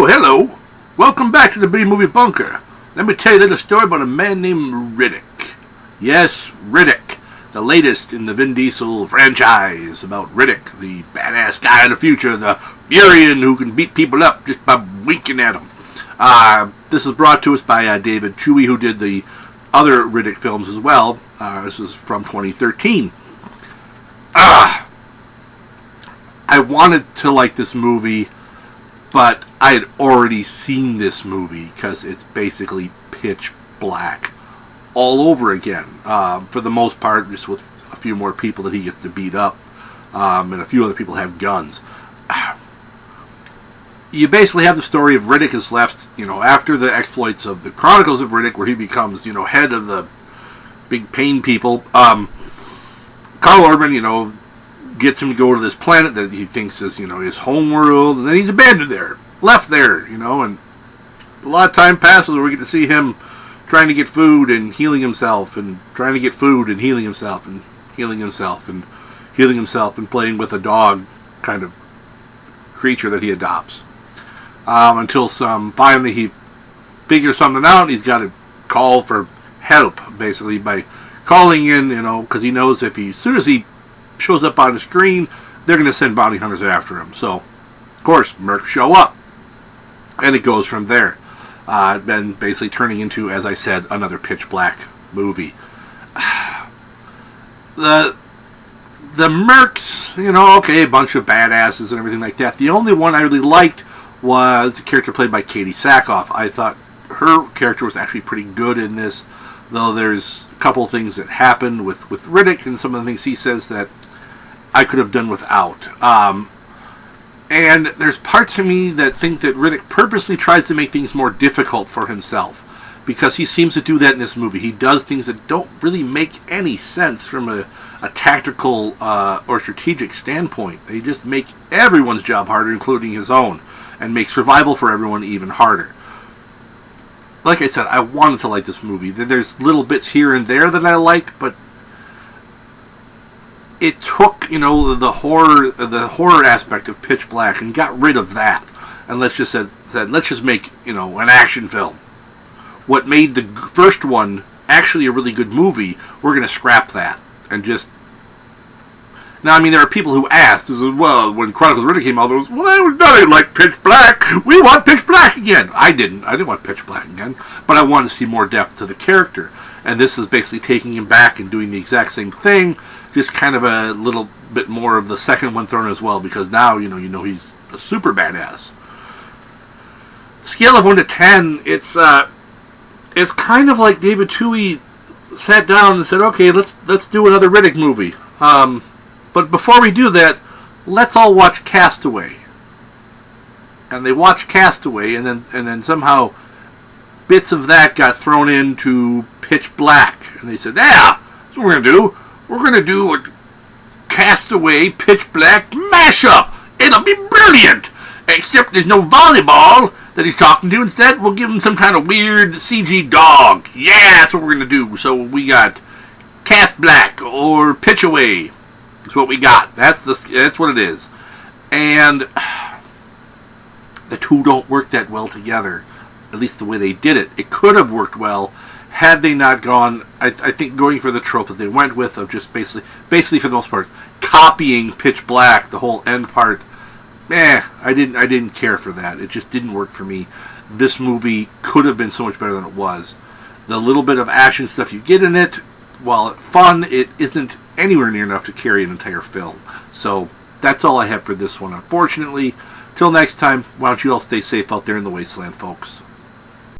Oh, hello. Welcome back to the B-Movie Bunker. Let me tell you a little story about a man named Riddick. Yes, Riddick. The latest in the Vin Diesel franchise about Riddick, the badass guy of the future, the Furion who can beat people up just by winking at them. This is brought to us by David Chewy, who did the other Riddick films as well. This is from 2013. I wanted to like this movie, but I had already seen this movie because it's basically pitch black all over again. For the most part, just with a few more people that he gets to beat up, and a few other people have guns. You basically have the story of Riddick is left, after the exploits of the Chronicles of Riddick, where he becomes, head of the big pain people. Carl Urban, gets him to go to this planet that he thinks is, his home world, and then he's abandoned there, left there, and a lot of time passes where we get to see him trying to get food and healing himself, and trying to get food and healing himself, and healing himself, and healing himself, and playing with a dog kind of creature that he adopts. Until finally he figures something out, and he's got to call for help, basically, by calling in, because he knows as soon as he shows up on the screen, they're going to send bounty hunters after him. So, of course, mercs show up. And it goes from there. Then basically turning into, as I said, another pitch black movie. The mercs, okay, a bunch of badasses and everything like that. The only one I really liked was the character played by Katie Sackhoff. I thought her character was actually pretty good in this, though there's a couple of things that happen with Riddick and some of the things he says that I could have done without. And there's parts of me that think that Riddick purposely tries to make things more difficult for himself, because he seems to do that in this movie. He does things that don't really make any sense from a tactical or strategic standpoint. They just make everyone's job harder, including his own, and make survival for everyone even harder. Like I said, I wanted to like this movie. There's little bits here and there that I like, but it took, the horror aspect of Pitch Black and got rid of that. And let's just make, an action film. What made the first one actually a really good movie, we're going to scrap that. And just... Now, there are people who asked, well, when Chronicles of Riddick came out, there was, well, I was nothing like Pitch Black. We want Pitch Black again. I didn't want Pitch Black again. But I wanted to see more depth to the character. And this is basically taking him back and doing the exact same thing, just kind of a little bit more of the second one thrown as well, because now, he's a super badass. Scale of 1 to 10, it's kind of like David Chewy sat down and said, okay, let's do another Riddick movie. But before we do that, let's all watch Castaway. And they watched Castaway, and then somehow bits of that got thrown into Pitch Black. And they said, yeah, that's what we're going to do. We're going to do a Castaway Pitch Black mashup. It'll be brilliant. Except there's no volleyball that he's talking to. Instead, we'll give him some kind of weird CG dog. Yeah, that's what we're going to do. So we got Cast Black or Pitch Away. That's what we got. That's what it is. And the two don't work that well together. At least the way they did it. It could have worked well had they not gone, I think, going for the trope that they went with of just basically for the most part, copying Pitch Black, the whole end part. I didn't care for that. It just didn't work for me. This movie could have been so much better than it was. The little bit of action stuff you get in it, while it's fun, it isn't anywhere near enough to carry an entire film. So that's all I have for this one, unfortunately. Till next time, why don't you all stay safe out there in the wasteland, folks.